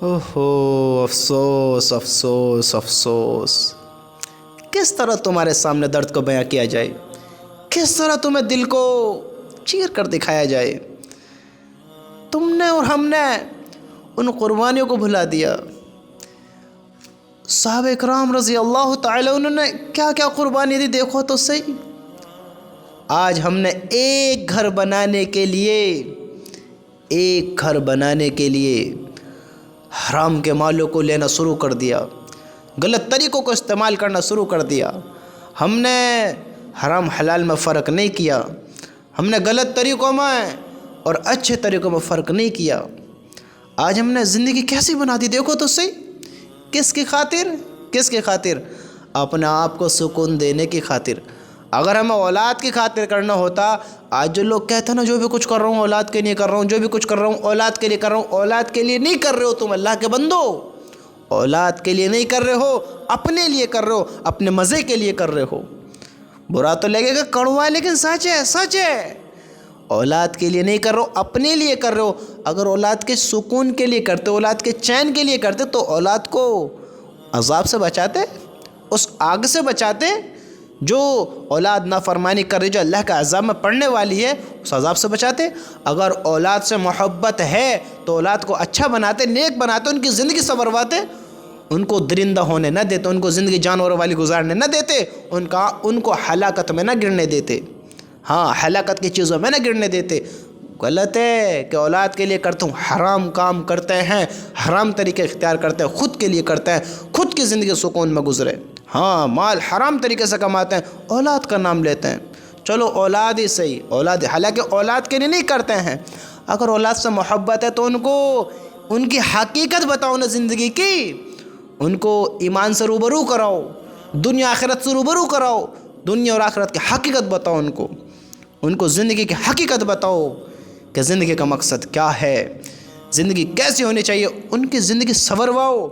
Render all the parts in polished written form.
اوہو، افسوس افسوس افسوس، کس طرح تمہارے سامنے درد کو بیاں کیا جائے، کس طرح تمہیں دل کو چیر کر دکھایا جائے۔ تم نے اور ہم نے ان قربانیوں کو بھلا دیا۔ صحابہ اکرام رضی اللہ تعالی انہوں نے کیا کیا قربانی دی، دیکھو تو صحیح۔ آج ہم نے ایک گھر بنانے کے لیے حرام کے مالوں کو لینا شروع کر دیا، غلط طریقوں کو استعمال کرنا شروع کر دیا۔ ہم نے حرام حلال میں فرق نہیں کیا، ہم نے غلط طریقوں میں اور اچھے طریقوں میں فرق نہیں کیا۔ آج ہم نے زندگی کیسی بنا دی، دیکھو تو صحیح۔ کس کی خاطر؟ اپنے آپ کو سکون دینے کی خاطر۔ اگر ہمیں اولاد کی خاطر کرنا ہوتا، آج جو لوگ کہتے ہیں نا جو بھی کچھ کر رہا ہوں اولاد کے لیے کر رہا ہوں، جو بھی کچھ کر رہا ہوں اولاد کے لیے کر رہا ہوں، اولاد کے لیے نہیں کر رہے ہو تم، اللہ کے بندو، اولاد کے لیے نہیں کر رہے ہو، اپنے لیے کر رہے ہو، اپنے مزے کے لیے کر رہے ہو۔ برا تو لگے گا، کڑوا، لیکن سچ ہے۔ اولاد کے لیے نہیں کر رہے ہو، اپنے لیے کر رہے ہو۔ اگر اولاد کے سکون کے لیے کرتے، اولاد کے چین کے لیے کرتے تو اولاد کو عذاب سے بچاتے، اس آگ سے بچاتے جو اولاد نافرمانی کر رہی، جو اللہ کے عذاب میں پڑنے والی ہے، اس عذاب سے بچاتے۔ اگر اولاد سے محبت ہے تو اولاد کو اچھا بناتے، نیک بناتے، ان کی زندگی سنورواتے، ان کو درندہ ہونے نہ دیتے، ان کو زندگی جانوروں والی گزارنے نہ دیتے، ان کو ہلاکت میں نہ گرنے دیتے، ہاں ہلاکت کی چیزوں میں نہ گرنے دیتے۔ غلط ہے کہ اولاد کے لیے کرتا ہوں، حرام کام کرتے ہیں، حرام طریقے اختیار کرتے ہیں، خود کے لیے کرتے ہیں، خود کی زندگی سکون میں گزرے، ہاں مال حرام طریقے سے کماتے ہیں، اولاد کا نام لیتے ہیں۔ چلو اولاد ہی صحیح، اولاد، حالانکہ اولاد کے لیے نہیں کرتے ہیں۔ اگر اولاد سے محبت ہے تو ان کو ان کی حقیقت بتاؤ نا زندگی کی، ان کو ایمان سے روبرو کراؤ، دنیا آخرت سے روبرو کراؤ، دنیا اور آخرت کی حقیقت بتاؤ، ان کو زندگی کی حقیقت بتاؤ کہ زندگی کا مقصد کیا ہے، زندگی کیسی ہونی چاہیے، ان کی زندگی سنورواؤ،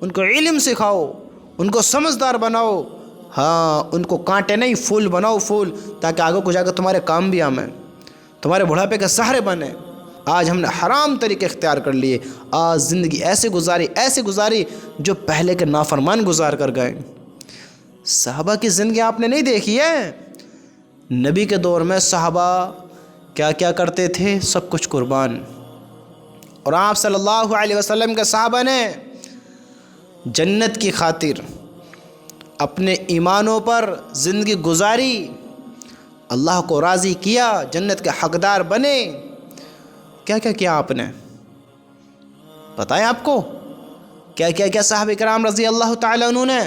ان کو علم سکھاؤ، ان کو سمجھدار بناؤ، ہاں ان کو کانٹے نہیں پھول بناؤ، پھول، تاکہ آگے کو جا کے تمہارے کام بھی آئیں، تمہارے بڑھاپے کے سہارے بنے۔ آج ہم نے حرام طریقے اختیار کر لیے، آج زندگی ایسے گزاری جو پہلے کے نافرمان گزار کر گئے۔ صحابہ کی زندگی آپ نے نہیں دیکھی ہے؟ نبی کے دور میں صحابہ کیا کیا کرتے تھے، سب کچھ قربان۔ اور آپ صلی اللہ علیہ وسلم کے صحابہ نے جنت کی خاطر اپنے ایمانوں پر زندگی گزاری، اللہ کو راضی کیا، جنت کے حقدار بنے۔ کیا کیا کیا آپ نے بتائیں، آپ کو کیا کیا کیا صحابہ کرام رضی اللہ تعالیٰ عنہ نے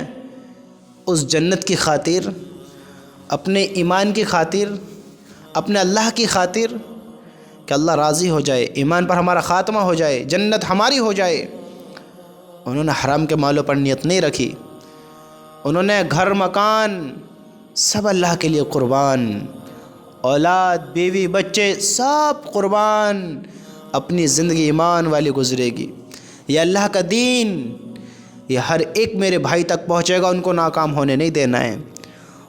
اس جنت کی خاطر، اپنے ایمان کی خاطر، اپنے اللہ کی خاطر، کہ اللہ راضی ہو جائے، ایمان پر ہمارا خاتمہ ہو جائے، جنت ہماری ہو جائے، انہوں نے حرام کے مالوں پر نیت نہیں رکھی، انہوں نے گھر مکان سب اللہ کے لیے قربان، اولاد بیوی بچے سب قربان، اپنی زندگی ایمان والی گزرے گی، یہ اللہ کا دین، یہ ہر ایک میرے بھائی تک پہنچے گا، ان کو ناکام ہونے نہیں دینا ہے،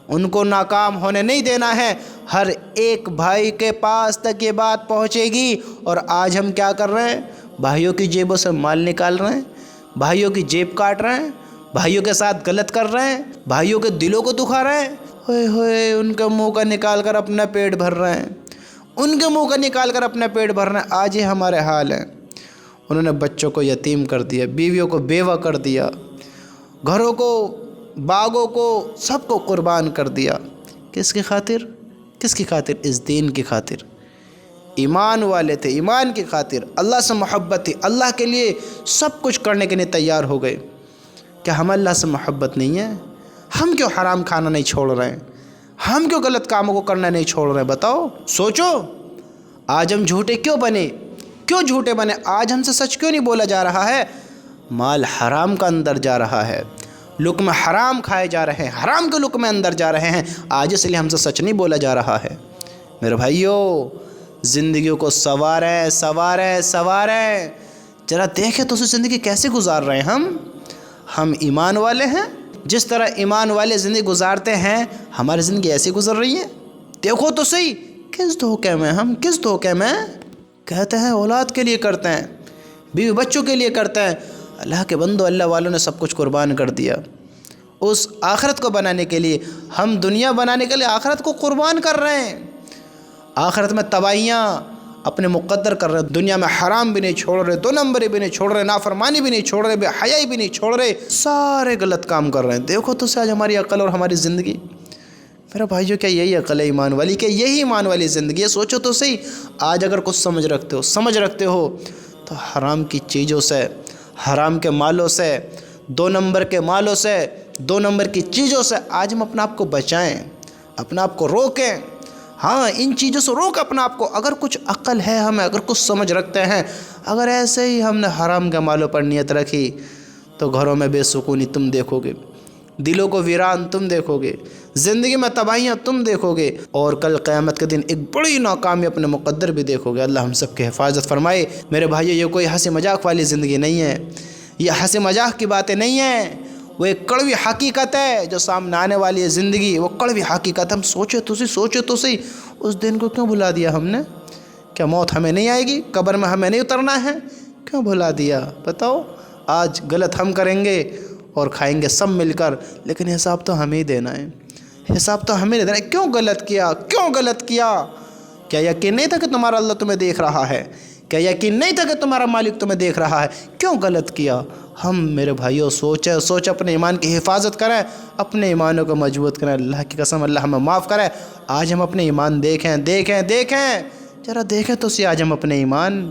ان کو ناکام ہونے نہیں دینا ہے، ہر ایک بھائی کے پاس تک یہ بات پہنچے گی۔ اور آج ہم کیا کر رہے ہیں، بھائیوں کی جیبوں سے مال نکال رہے ہیں، بھائیوں کی جیب کاٹ رہے ہیں، بھائیوں کے ساتھ غلط کر رہے ہیں، بھائیوں کے دلوں کو دکھا رہے ہیں، ہوئے ہوئے ان کے منہ کا نکال کر اپنا پیٹ بھر رہے ہیں، ان کے منہ کا نکال کر اپنا پیٹ بھر رہے ہیں۔ آج یہ ہمارے حال ہیں۔ انہوں نے بچوں کو یتیم کر دیا، بیویوں کو بیوہ کر دیا، گھروں کو، باغوں کو، سب کو قربان کر دیا۔ کس کی خاطر؟ اس دین کی خاطر۔ ایمان والے تھے، ایمان کی خاطر، اللہ سے محبت تھی، اللہ کے لیے سب کچھ کرنے کے لیے تیار ہو گئے۔ کیا ہم اللہ سے محبت نہیں ہے؟ ہم کیوں حرام کھانا نہیں چھوڑ رہے ہیں؟ ہم کیوں غلط کاموں کو کرنا نہیں چھوڑ رہے ہیں؟ بتاؤ، سوچو۔ آج ہم جھوٹے کیوں بنے؟ آج ہم سے سچ کیوں نہیں بولا جا رہا ہے؟ مال حرام کا اندر جا رہا ہے، لقمے حرام کھائے جا رہے ہیں، حرام کے لقمے اندر جا رہے ہیں، آج اس لیے ہم سے سچ نہیں بولا جا رہا ہے۔ میرے بھائیوں، زندگیوں کو سواریں، ذرا دیکھیں تو زندگی کیسے گزار رہے ہیں ہم ایمان والے ہیں، جس طرح ایمان والے زندگی گزارتے ہیں، ہماری زندگی ایسی گزر رہی ہے؟ دیکھو تو صحیح، کس دھوکے میں کہتے ہیں اولاد کے لیے کرتے ہیں، بیوی بچوں کے لیے کرتے ہیں، اللہ کے بندو، اللہ والوں نے سب کچھ قربان کر دیا اس آخرت کو بنانے کے لیے۔ ہم دنیا بنانے کے لیے آخرت کو قربان کر رہے ہیں، آخرت میں تباہیاں اپنے مقدر کر رہے ہیں، دنیا میں حرام بھی نہیں چھوڑ رہے، 2 نمبری بھی نہیں چھوڑ رہے، نافرمانی بھی نہیں چھوڑ رہے، بے حیائی بھی نہیں چھوڑ رہے، سارے غلط کام کر رہے ہیں۔ دیکھو تو سے آج ہماری عقل اور ہماری زندگی۔ میرا بھائیو، کیا یہی عقل ہے ایمان والی؟ کیا یہی ایمان والی زندگی ہے؟ سوچو تو صحیح، آج اگر کچھ سمجھ رکھتے ہو تو حرام کی چیزوں سے، حرام کے مالوں سے، 2 نمبر کے مالوں سے، 2 نمبر کی چیزوں سے آج ہم اپنا آپ کو بچائیں، اپنا آپ کو روکیں۔ ہاں، ان چیزوں سے روک اپنا آپ کو۔ اگر کچھ عقل ہے ہمیں، اگر کچھ سمجھ رکھتے ہیں، اگر ایسے ہی ہم نے حرام کے مالوں پر نیت رکھی تو گھروں میں بے سکونی تم دیکھو گے، دلوں کو ویران تم دیکھو گے، زندگی میں تباہیاں تم دیکھو گے، اور کل قیامت کے دن ایک بڑی ناکامی اپنے مقدر بھی دیکھو گے۔ اللہ ہم سب کی حفاظت فرمائے۔ میرے بھائیو، یہ کوئی ہنسی مذاق والی زندگی نہیں ہے، یہ ہنسی مذاق کی باتیں نہیں ہیں، وہ ایک کڑوی حقیقت ہے جو سامنے آنے والی ہے زندگی، وہ کڑوی حقیقت۔ ہم سوچے تو صحیح اس دن کو کیوں بھلا دیا ہم نے؟ کیا موت ہمیں نہیں آئے گی؟ قبر میں ہمیں نہیں اترنا ہے؟ کیوں بھلا دیا؟ بتاؤ، آج غلط ہم کریں گے اور کھائیں گے سب مل کر، لیکن حساب تو ہمیں ہی دینا ہے، حساب تو ہمیں دینا ہے۔ کیوں غلط کیا؟ کیوں غلط کیا؟ کیا یقین نہیں تھا کہ تمہارا اللہ تمہیں دیکھ رہا ہے؟ کیا یقین نہیں تھا کہ تمہارا مالک تمہیں دیکھ رہا ہے؟ کیوں غلط کیا؟ ہم میرے بھائیوں سوچ اپنے ایمان کی حفاظت کریں، اپنے ایمانوں کو مضبوط کریں۔ اللہ کی قسم، اللہ ہمیں معاف کرے۔ آج ہم اپنے ایمان دیکھیں ذرا دیکھیں تو سی، آج ہم اپنے ایمان